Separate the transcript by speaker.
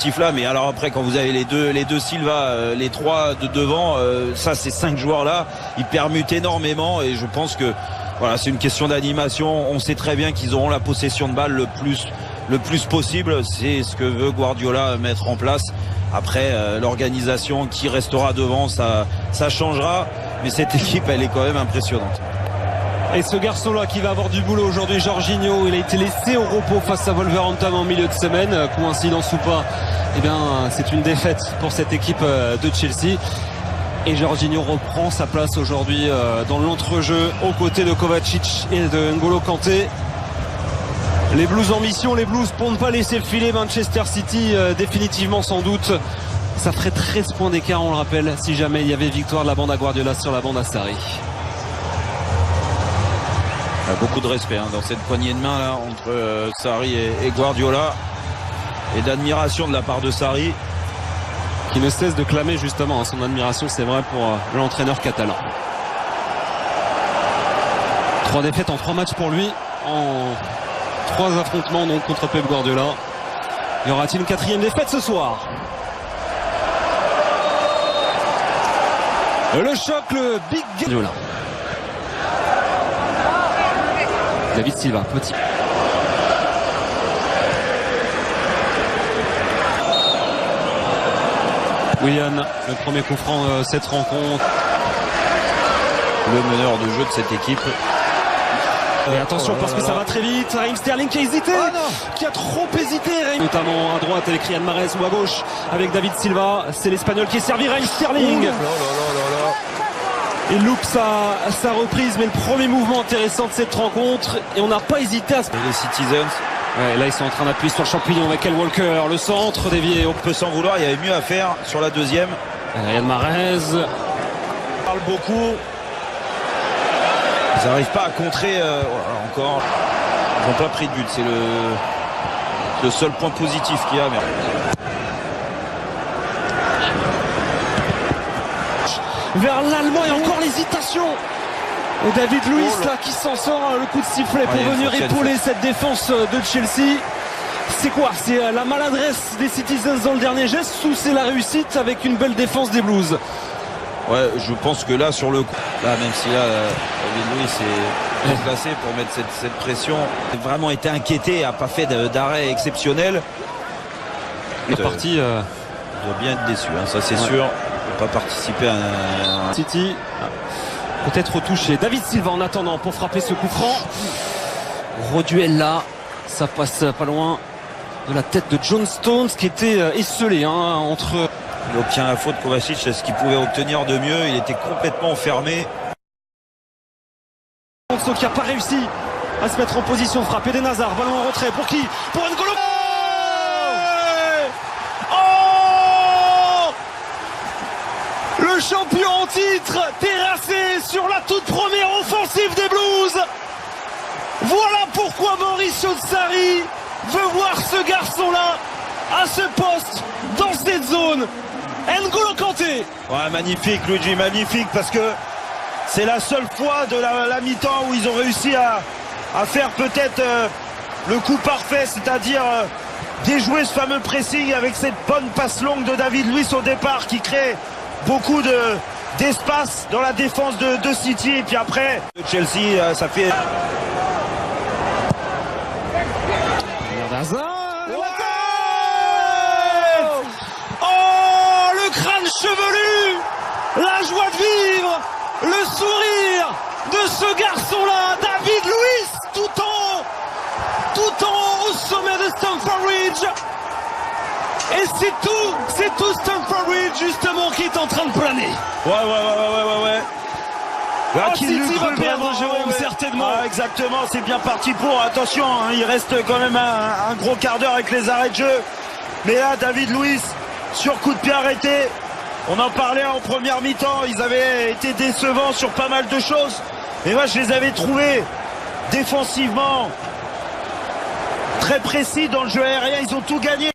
Speaker 1: dispositif-là. Mais alors après, quand vous avez les deux Silva, les trois de devant, ça, ces 5 joueurs-là, ils permutent énormément. Et je pense que voilà, c'est une question d'animation. On sait très bien qu'ils auront la possession de balle le plus possible. C'est ce que veut Guardiola mettre en place. Après, l'organisation qui restera devant, ça changera. Mais cette équipe, elle est quand même impressionnante.
Speaker 2: Et ce garçon-là qui va avoir du boulot aujourd'hui, Jorginho, il a été laissé au repos face à Wolverhampton en milieu de semaine. Coïncidence ou pas, eh bien, c'est une défaite pour cette équipe de Chelsea. Et Jorginho reprend sa place aujourd'hui dans l'entrejeu aux côtés de Kovacic et de N'Golo Kanté. Les Blues en mission, les Blues pour ne pas laisser filer Manchester City définitivement sans doute. Ça ferait 13 points d'écart, on le rappelle, si jamais il y avait victoire de la bande à Guardiola sur la bande à Sarri.
Speaker 1: Il y a beaucoup de respect dans cette poignée de main là entre Sarri et Guardiola, et d'admiration de la part de Sarri,
Speaker 2: qui ne cesse de clamer justement son admiration, c'est vrai, pour l'entraîneur catalan. 3 défaites en 3 matchs pour lui, en 3 affrontements donc contre Pep Guardiola. Y aura-t-il une 4e défaite ce soir? Le choc, le big Guardiola. David Silva, petit. Willian, le premier coup franc de cette rencontre.
Speaker 1: Le meneur de jeu de cette équipe.
Speaker 2: Et attention parce que ça va très vite. Raheem Sterling qui a hésité, qui a trop hésité. Notamment à droite avec Riyad Mahrez ou à gauche avec David Silva. C'est l'Espagnol qui est servi, Raheem Sterling. Il loupe sa reprise, mais le premier mouvement intéressant de cette rencontre. Et on n'a pas hésité à se...
Speaker 1: Les Citizens.
Speaker 2: Ouais, là ils sont en train d'appuyer sur le champignon avec Kyle Walker. Le centre dévié.
Speaker 1: On peut s'en vouloir, il y avait mieux à faire sur la deuxième.
Speaker 2: Riyad Mahrez.
Speaker 1: On parle beaucoup. Ils n'arrivent pas à contrer encore. Ils n'ont pas pris de but. C'est le seul point positif qu'il y a. Mais...
Speaker 2: vers l'Allemand et encore l'hésitation. Et David Luiz là qui s'en sort, le coup de sifflet pour venir épauler cette défense de Chelsea. C'est quoi? C'est la maladresse des Citizens dans le dernier geste ou c'est la réussite avec une belle défense des Blues?
Speaker 1: Ouais, je pense que là sur le coup, là même si là David Luiz est déplacé pour mettre cette pression, il a vraiment été inquiété, n'a pas fait d'arrêt exceptionnel.
Speaker 2: Le parti
Speaker 1: il doit bien être déçu, ça c'est sûr. Il ne peut pas participer à un...
Speaker 2: City peut-être touché. David Silva en attendant pour frapper ce coup franc. Gros duel là, ça passe pas loin de la tête de John Stones qui était esselé entre...
Speaker 1: Il obtient la faute, Kovacic, ce qu'il pouvait obtenir de mieux. Il était complètement enfermé.
Speaker 2: Qui n'a pas réussi à se mettre en position de frapper. Eden Hazard, ballon en retrait pour qui? Pour N'Golo. Le champion en titre terrassé sur la toute première offensive des Blues. Voilà pourquoi Mauricio Sarri veut voir ce garçon-là à ce poste, dans cette zone. N'Golo Kanté.
Speaker 1: Ouais, magnifique Luigi, magnifique, parce que c'est la seule fois de la mi-temps où ils ont réussi à faire peut-être le coup parfait, c'est-à-dire déjouer ce fameux pressing avec cette bonne passe longue de David Luiz au départ qui crée beaucoup d'espace dans la défense de City. Et puis après Chelsea, ça fait...
Speaker 2: Chevelu, la joie de vivre, le sourire de ce garçon-là, David Luiz, tout en haut au sommet de Stamford Bridge. Et c'est tout Stamford Bridge justement qui est en train de planer.
Speaker 1: Ouais. Là,
Speaker 2: City va perdre, Jérôme, certainement.
Speaker 1: Ah, exactement, c'est bien parti pour. Attention, il reste quand même un gros quart d'heure avec les arrêts de jeu. Mais là, David Luiz, sur coup de pied arrêté. On en parlait en première mi-temps, ils avaient été décevants sur pas mal de choses. Mais moi, je les avais trouvés défensivement très précis dans le jeu aérien. Ils ont tout gagné.